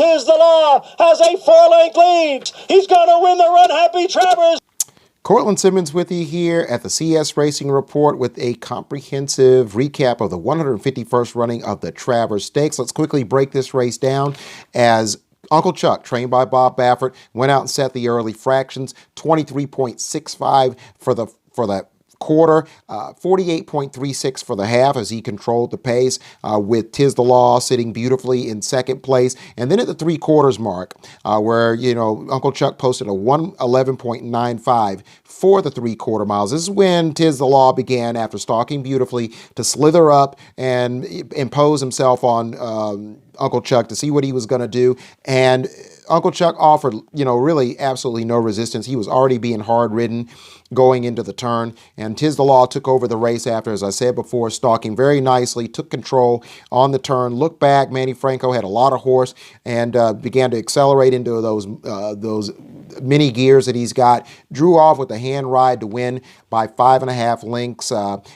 'Tis the Law has a 4-length lead. He's going to win the run. Happy Travers. Courtland Simmons with you here at the CS Racing Report with a comprehensive recap of the 151st running of the Travers Stakes. Let's quickly break this race down as Uncle Chuck, trained by Bob Baffert, went out and set the early fractions, 23.65 for the quarter, 48.36 for the half as he controlled the pace with TIZ THE LAW sitting beautifully in second place. And then at the 3/4 mark where, Uncle Chuck posted a 111.95 for the 3/4 miles. This is when TIZ THE LAW began, after stalking beautifully, to slither up and impose himself on Uncle Chuck to see what he was going to do. And Uncle Chuck offered, really absolutely no resistance. He was already being hard ridden going into the turn, and TIZ THE LAW took over the race after, as I said before, stalking very nicely, took control on the turn, looked back. Manny Franco had a lot of horse and began to accelerate into those mini gears that he's got, drew off with a hand ride to win by 5.5 lengths.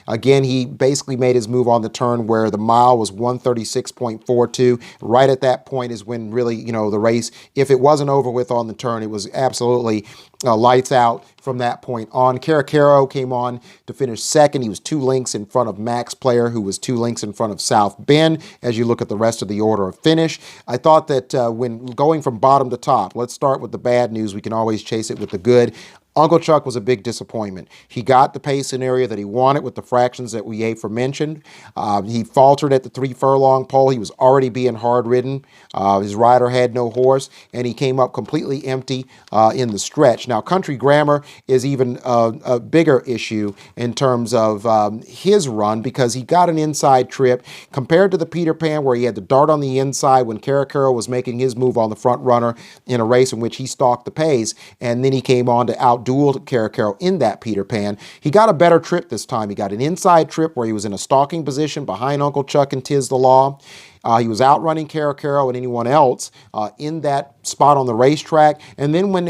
Again, he basically made his move on the turn where the mile was 136.42. Right at that point is when really, the race, if it wasn't over with on the turn, it was absolutely lights out from that point on. Caracaro came on to finish second. He was 2 lengths in front of Max Player, who was 2 lengths in front of South Bend. As you look at the rest of the order of finish, I thought that when going from bottom to top, let's start with the bad news. We can always chase it with the good. Uncle Chuck was a big disappointment. He got the pace scenario that he wanted with the fractions that we aforementioned. He faltered at the 3-furlong pole. He was already being hard ridden. His rider had no horse, and he came up completely empty in the stretch. Now, Country Grammar is even a bigger issue in terms of his run, because he got an inside trip compared to the Peter Pan, where he had to dart on the inside when Caracaro was making his move on the front runner in a race in which he stalked the pace, and then he came on to outdueled Caracaro in that Peter Pan. He got a better trip this time. He got an inside trip where he was in a stalking position behind Uncle Chuck and TIZ THE LAW. He was outrunning Caracaro and anyone else in that spot on the racetrack. And then when,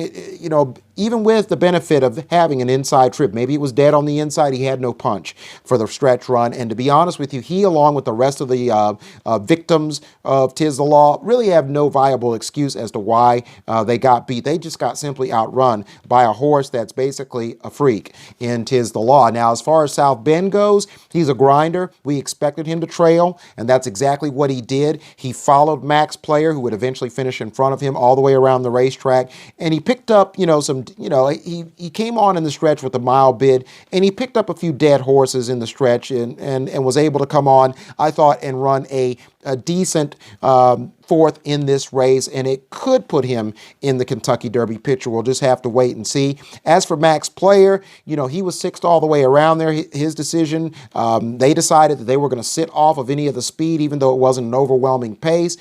even with the benefit of having an inside trip, maybe it was dead on the inside, he had no punch for the stretch run. And to be honest with you, he, along with the rest of the victims of TIZ THE LAW, really have no viable excuse as to why they got beat. They just got simply outrun by a horse that's basically a freak in TIZ THE LAW. Now, as far as South Bend goes, he's a grinder. We expected him to trail, and that's exactly what he did. He followed Max Player, who would eventually finish in front of him all the way around the racetrack, and he picked up, he came on in the stretch with a mile bid, and he picked up a few dead horses in the stretch and was able to come on, I thought, and run a decent fourth in this race, and it could put him in the Kentucky Derby picture. We'll just have to wait and see. As for Max Player, he was 6th all the way around there. His decision, they decided that they were going to sit off of any of the speed, even though it wasn't an overwhelming pace.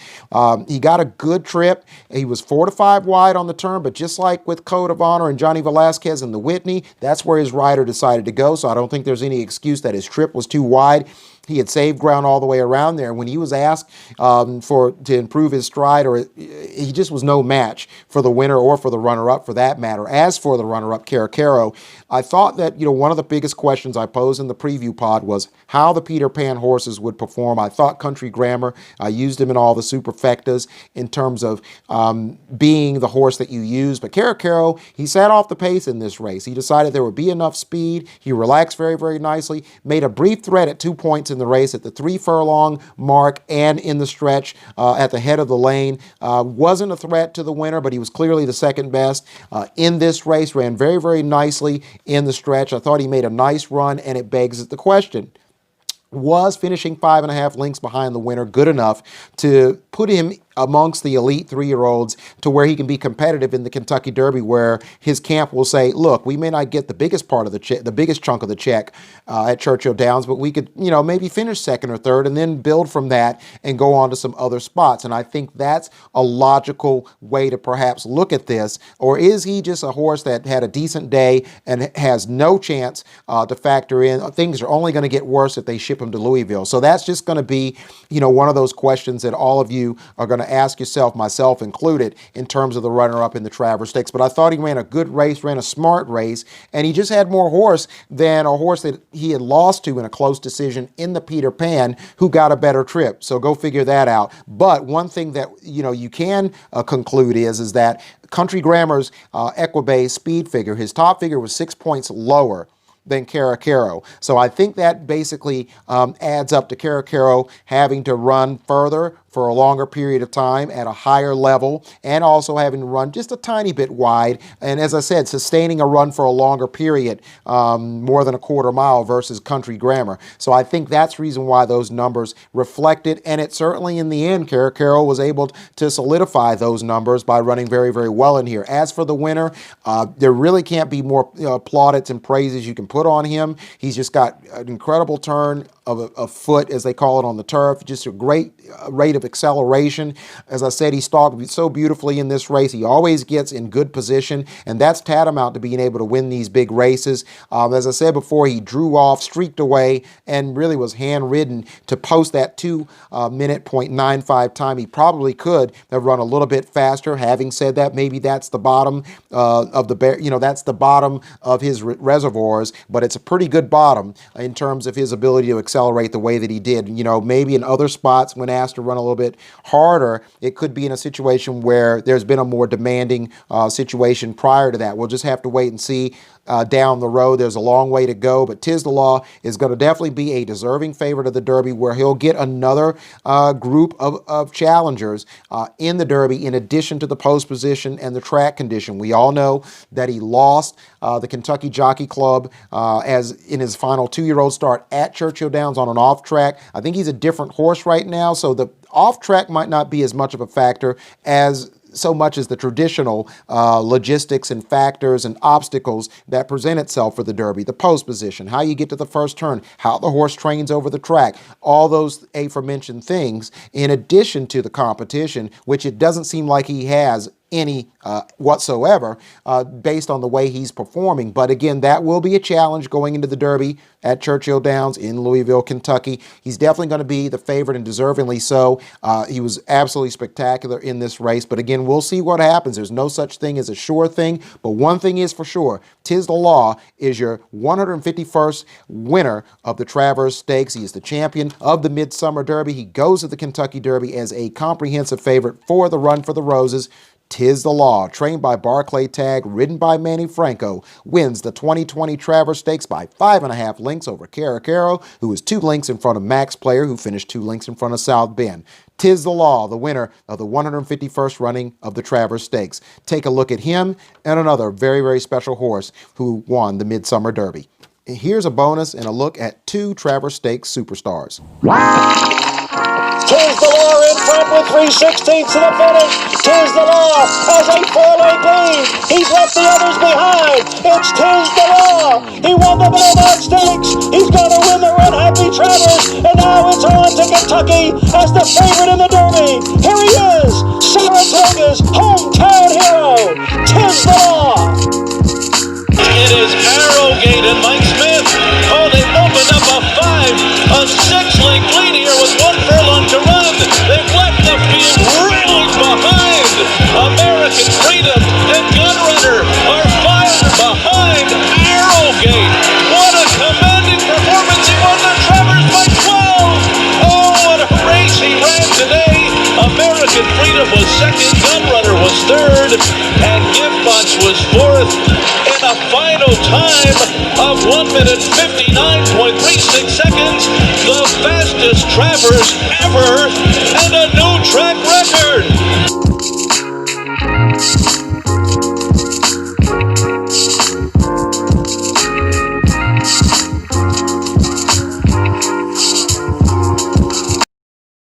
He got a good trip. He was 4 to 5 wide on the turn, but just like with Code of Honor and Johnny Velasquez and the Whitney, that's where his rider decided to go, so I don't think there's any excuse that his trip was too wide. He had saved ground all the way around there. When he was asked to improve his stride, or he just was no match for the winner or for the runner-up for that matter. As for the runner-up, Caracaro, I thought that one of the biggest questions I posed in the preview pod was how the Peter Pan horses would perform. I thought Country Grammar, I used him in all the superfectas in terms of being the horse that you use. But Caracaro, he sat off the pace in this race. He decided there would be enough speed. He relaxed very, very nicely, made a brief threat at 2 points in the race at the 3-furlong mark and in the stretch at the head of the lane. Wasn't a threat to the winner, but he was clearly the second best in this race. Ran very, very nicely in the stretch. I thought he made a nice run, and it begs the question: was finishing 5.5 lengths behind the winner good enough to put him amongst the elite 3-year-olds to where he can be competitive in the Kentucky Derby, where his camp will say, look, we may not get the biggest part of the check, the biggest chunk of the check at Churchill Downs, but we could, maybe finish 2nd or 3rd and then build from that and go on to some other spots. And I think that's a logical way to perhaps look at this. Or is he just a horse that had a decent day and has no chance to factor in? Things are only going to get worse if they ship him to Louisville. So that's just going to be, one of those questions that all of you are going to to ask yourself, myself included, in terms of the runner-up in the Travers Stakes. But I thought he ran a good race, ran a smart race, and he just had more horse than a horse that he had lost to in a close decision in the Peter Pan, who got a better trip. So go figure that out. But one thing that you can conclude is that Country Grammar's Equibase speed figure, his top figure was 6 points lower than Caracaro. So I think that basically adds up to Caracaro having to run further for a longer period of time at a higher level, and also having to run just a tiny bit wide. And as I said, sustaining a run for a longer period, more than a quarter mile versus Country Grammar. So I think that's the reason why those numbers reflected. And it certainly, in the end, Caracaro was able to solidify those numbers by running very, very well in here. As for the winner, there really can't be more plaudits and praises you can put on him. He's just got an incredible turn of a foot, as they call it on the turf. Just a great rate of acceleration. As I said, he stalked so beautifully in this race. He always gets in good position, and that's tantamount to being able to win these big races. As I said before, he drew off, streaked away, and really was hand-ridden to post that 2-minute .95 time. He probably could have run a little bit faster. Having said that, maybe that's the bottom of the that's the bottom of his reservoirs, but it's a pretty good bottom in terms of his ability to accelerate the way that he did. Maybe in other spots when asked to run a little bit harder, it could be in a situation where there's been a more demanding situation prior to that. We'll just have to wait and see down the road. There's a long way to go, but TIZ THE LAW is going to definitely be a deserving favorite of the Derby, where he'll get another group of challengers in the Derby, in addition to the post position and the track condition. We all know that he lost the Kentucky Jockey Club as in his final 2-year-old start at Churchill Downs on an off track. I think he's a different horse right now, so the off track might not be as much of a factor as so much as the traditional logistics and factors and obstacles that present itself for the Derby. The post position, how you get to the first turn, how the horse trains over the track, all those aforementioned things, in addition to the competition, which it doesn't seem like he has any whatsoever based on the way he's performing. But again, that will be a challenge going into the Derby at Churchill Downs in Louisville, Kentucky. He's definitely going to be the favorite, and deservingly so. He was absolutely spectacular in this race. But again, we'll see what happens. There's no such thing as a sure thing. But one thing is for sure, TIZ THE LAW is your 151st winner of the Travers Stakes. He is the champion of the Midsummer Derby. He goes to the Kentucky Derby as a comprehensive favorite for the Run for the Roses. TIZ THE LAW, trained by Barclay Tagg, ridden by Manny Franco, wins the 2020 Travers Stakes by 5.5 lengths over Caracaro, who is 2 lengths in front of Max Player, who finished 2 lengths in front of South Bend. TIZ THE LAW, the winner of the 151st running of the Travers Stakes. Take a look at him and another very, very special horse who won the Midsummer Derby. Here's a bonus and a look at 2 Travers Stakes superstars. TIZ THE LAW in front with 3/16 to the finish. TIZ THE LAW has a 4-length lead. He's left the others behind. It's TIZ THE LAW. He won the Belmont Stakes. He's going to win the Run Happy Travers. And now it's on to Kentucky as the favorite in the Derby. Here he is, Saratoga's hometown hero, TIZ THE LAW. It is Arrogate and Mike Smith. Oh, they've opened up a 6-length lead here with 1 furlong to run. They've left the field really behind. American Freedom and Gunrunner are fired behind Arrogate. What a commanding performance. He won the Travers by 12. Oh, what a race he ran today. American Freedom was second, Gunrunner was third, and Giftbox was fourth. In a final time of 1 minute 59.36 seconds, the fastest Travers ever, and a new track record.